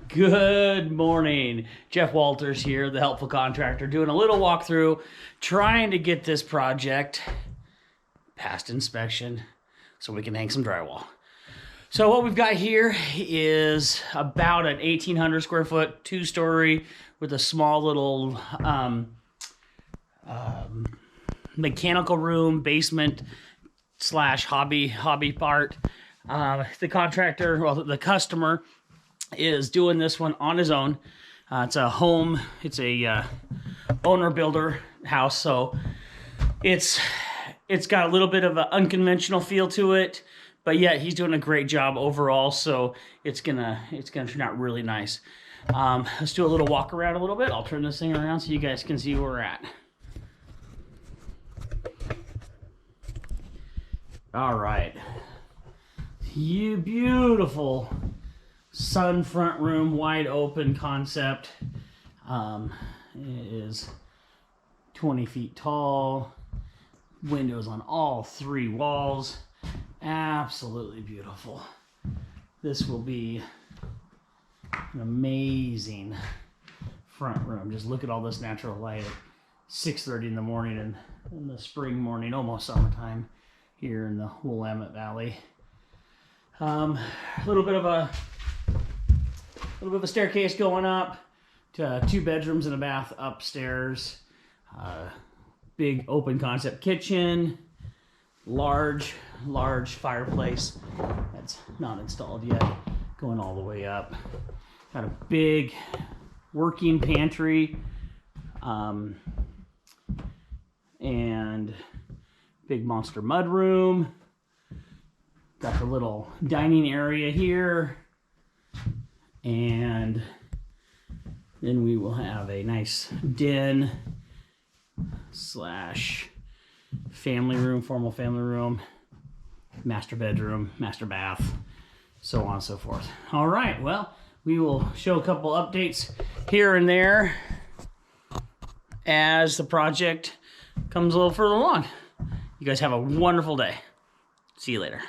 Good morning. Jeff Walters here, the Helpful Contractor, doing a little walkthrough, trying to get this project past inspection so we can hang some drywall. So what we've got here is about an 1,800 square foot, 2-story with a small little mechanical room, basement slash hobby part. The contractor, well, the customer is doing this one on his own. It's a owner builder house, so it's got a little bit of an unconventional feel to it, but yet he's doing a great job overall, so it's gonna turn out really nice. Let's do a little walk around a little bit. I'll turn this thing around so you guys can see where we're at. All right, you beautiful sun front room, wide open concept. It is 20 feet tall, windows on all 3 walls. Absolutely beautiful. This will be an amazing front room. Just look at all this natural light at 6:30 in the morning and in the spring morning, almost summertime here in the Willamette Valley. A little bit of a staircase going up to 2 bedrooms and a bath upstairs. Big open concept kitchen, large fireplace that's not installed yet, going all the way up. Got a big working pantry and big monster mud room. Got the little dining area here. And then we will have a nice den slash family room, formal family room, master bedroom, master bath, so on and so forth. All right, well, we will show a couple updates here and there as the project comes a little further along. You guys have a wonderful day. See you later.